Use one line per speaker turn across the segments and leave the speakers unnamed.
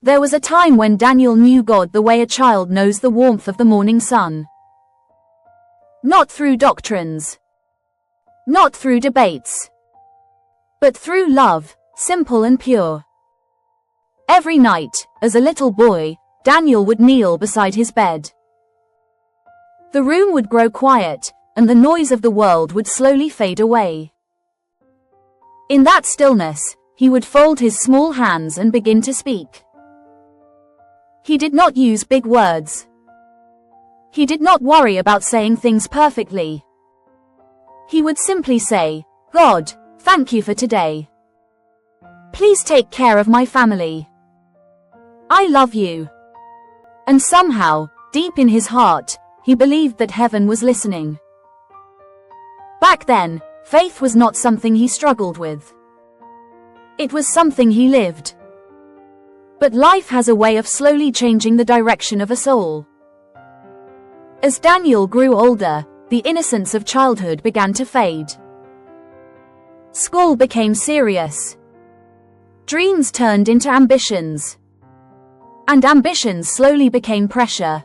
There was a time when Daniel knew God the way a child knows the warmth of the morning sun. Not through doctrines. Not through debates. But through love, simple and pure. Every night, as a little boy, Daniel would kneel beside his bed. The room would grow quiet, and the noise of the world would slowly fade away. In that stillness, he would fold his small hands and begin to speak. He did not use big words. He did not worry about saying things perfectly. He would simply say, "God, thank you for today. Please take care of my family. I love you." And somehow, deep in his heart, he believed that heaven was listening. Back then, faith was not something he struggled with. It was something he lived. But life has a way of slowly changing the direction of us all. As Daniel grew older, the innocence of childhood began to fade. School became serious. Dreams turned into ambitions. And ambitions slowly became pressure.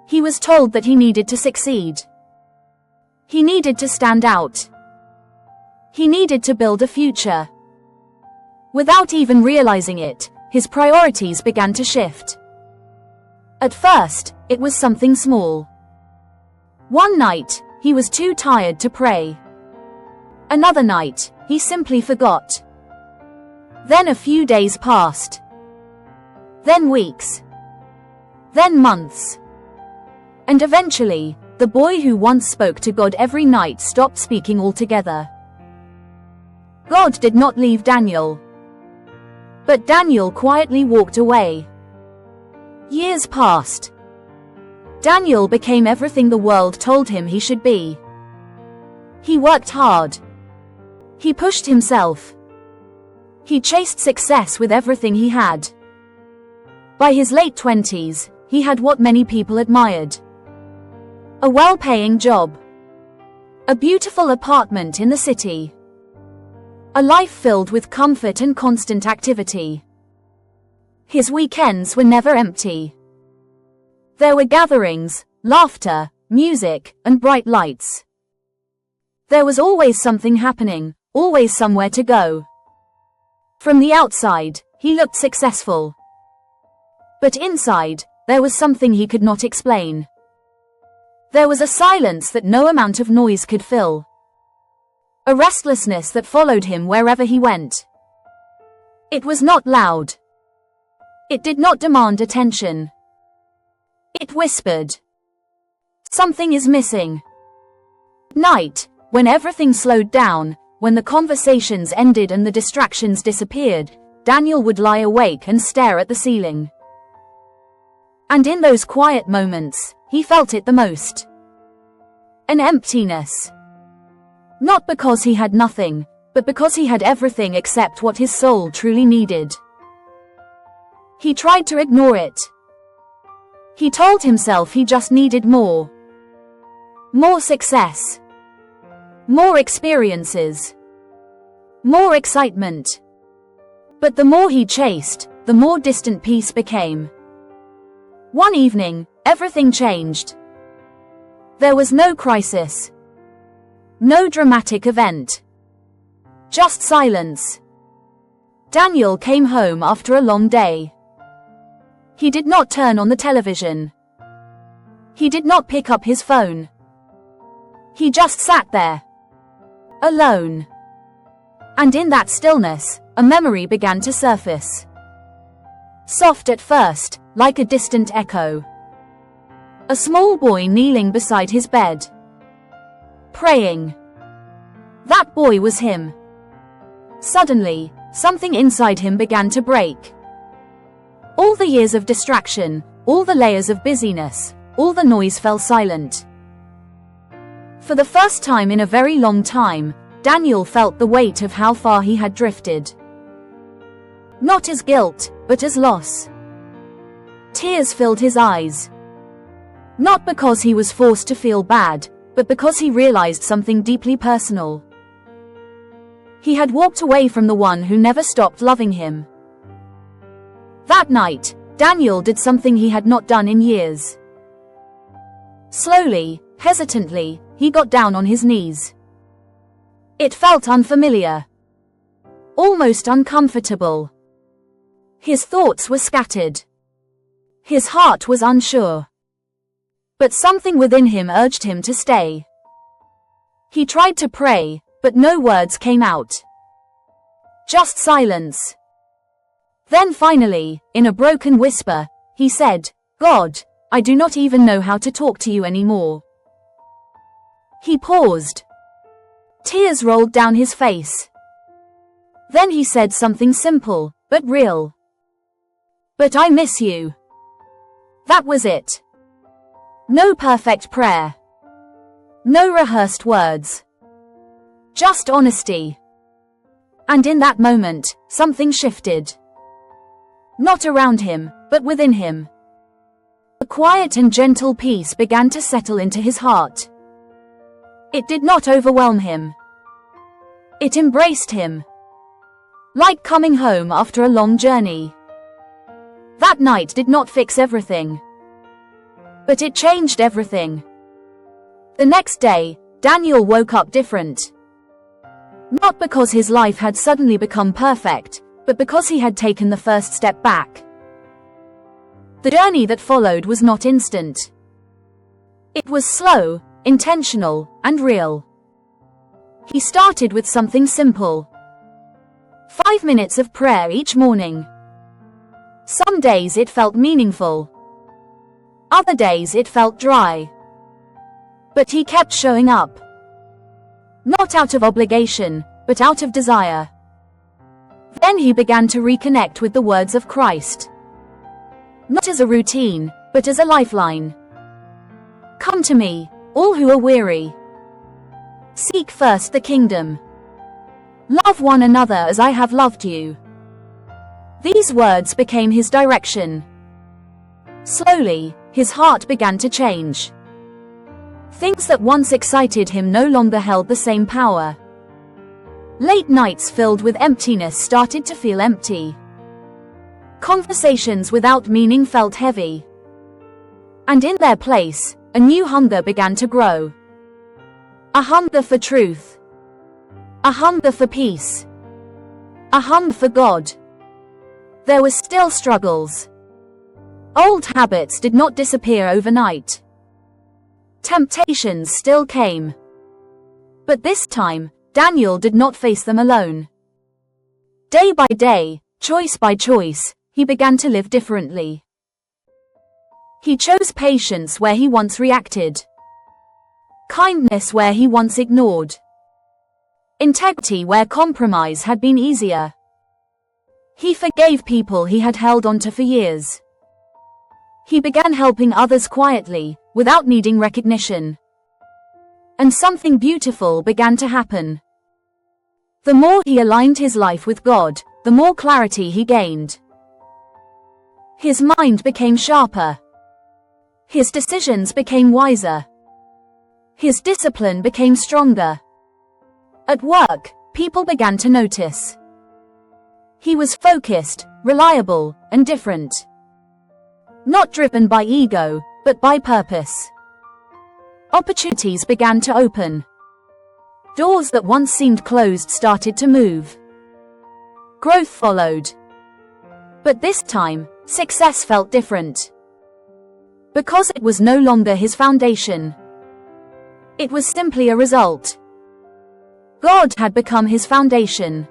He was told that he needed to succeed. He needed to stand out. He needed to build a future. Without even realizing it, his priorities began to shift. At first, it was something small. One night, he was too tired to pray. Another night, he simply forgot. Then a few days passed. Then weeks. Then months. And eventually, the boy who once spoke to God every night stopped speaking altogether. God did not leave Daniel. But Daniel quietly walked away. Years passed. Daniel became everything the world told him he should be. He worked hard. He pushed himself. He chased success with everything he had. By his late 20s, he had what many people admired. A well-paying job. A beautiful apartment in the city. A life filled with comfort and constant activity. His weekends were never empty. There were gatherings, laughter, music, and bright lights. There was always something happening, always somewhere to go. From the outside, he looked successful. But inside, there was something he could not explain. There was a silence that no amount of noise could fill. A restlessness that followed him wherever he went. It was not loud. It did not demand attention. It whispered. Something is missing. Night, when everything slowed down, when the conversations ended and the distractions disappeared, Daniel would lie awake and stare at the ceiling. And in those quiet moments, he felt it the most. An emptiness. Not because he had nothing, but because he had everything except what his soul truly needed. He tried to ignore it. He told himself he just needed more. More success. More experiences. More excitement. But the more he chased, the more distant peace became. One evening, everything changed. There was no crisis. No dramatic event. Just silence. Daniel came home after a long day. He did not turn on the television. He did not pick up his phone. He just sat there. Alone. And in that stillness, a memory began to surface. Soft at first, like a distant echo. A small boy kneeling beside his bed. Praying. That boy was him. Suddenly, something inside him began to break. All the years of distraction, all the layers of busyness, all the noise fell silent. For the first time in a very long time, Daniel felt the weight of how far he had drifted. Not as guilt, but as loss. Tears filled his eyes. Not because he was forced to feel bad, but because he realized something deeply personal. He had walked away from the one who never stopped loving him. That night, Daniel did something he had not done in years. Slowly, hesitantly, he got down on his knees. It felt unfamiliar. Almost uncomfortable. His thoughts were scattered. His heart was unsure. But something within him urged him to stay. He tried to pray, but no words came out. Just silence. Then finally, in a broken whisper, he said, "God, I do not even know how to talk to you anymore." He paused. Tears rolled down his face. Then he said something simple, but real. "But I miss you." That was it. No perfect prayer. No rehearsed words. Just honesty. And in that moment, something shifted. Not around him, but within him. A quiet and gentle peace began to settle into his heart. It did not overwhelm him. It embraced him. Like coming home after a long journey. That night did not fix everything. But it changed everything. The next day, Daniel woke up different. Not because his life had suddenly become perfect, but because he had taken the first step back. The journey that followed was not instant. It was slow, intentional, and real. He started with something simple. 5 minutes of prayer each morning. Some days it felt meaningful. Other days it felt dry. But he kept showing up. Not out of obligation, but out of desire. Then he began to reconnect with the words of Christ. Not as a routine, but as a lifeline. "Come to me, all who are weary. Seek first the kingdom. Love one another as I have loved you." These words became his direction. Slowly, his heart began to change. Things that once excited him no longer held the same power. Late nights filled with emptiness started to feel empty. Conversations without meaning felt heavy. And in their place, a new hunger began to grow. A hunger for truth. A hunger for peace. A hunger for God. There were still struggles. Old habits did not disappear overnight. Temptations still came. But this time, Daniel did not face them alone. Day by day, choice by choice, he began to live differently. He chose patience where he once reacted. Kindness where he once ignored. Integrity where compromise had been easier. He forgave people he had held onto for years. He began helping others quietly, without needing recognition. And something beautiful began to happen. The more he aligned his life with God, the more clarity he gained. His mind became sharper. His decisions became wiser. His discipline became stronger. At work, people began to notice. He was focused, reliable, and different. Not driven by ego, but by purpose. Opportunities began to open. Doors that once seemed closed started to move. Growth followed. But this time, success felt different. Because it was no longer his foundation. It was simply a result. God had become his foundation.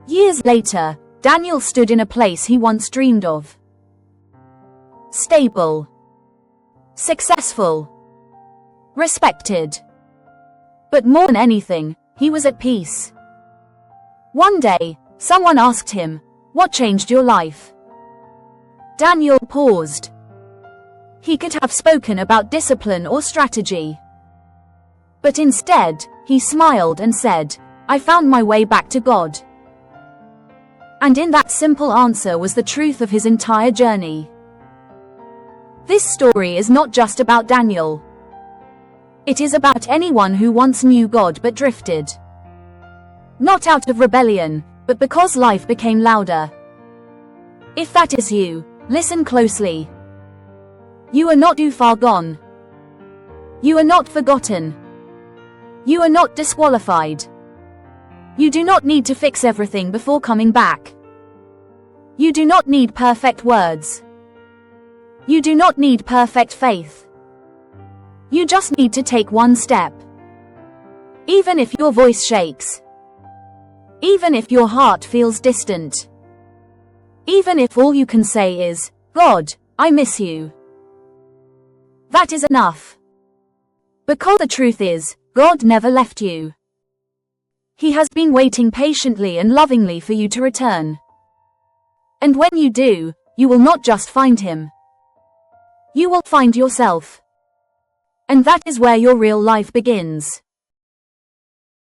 Years later, Daniel stood in a place he once dreamed of. Stable. Successful. Respected. But more than anything, he was at peace. One day, someone asked him, "What changed your life?" Daniel paused. He could have spoken about discipline or strategy. But instead, he smiled and said, "I found my way back to God." And in that simple answer was the truth of his entire journey. This story is not just about Daniel. It is about anyone who once knew God but drifted. Not out of rebellion, but because life became louder. If that is you, listen closely. You are not too far gone. You are not forgotten. You are not disqualified. You do not need to fix everything before coming back. You do not need perfect words. You do not need perfect faith. You just need to take one step. Even if your voice shakes. Even if your heart feels distant. Even if all you can say is, God, I miss you. That is enough. Because the truth is, God never left you. He has been waiting patiently and lovingly for you to return. And when you do, you will not just find Him. You will find yourself. And that is where your real life begins.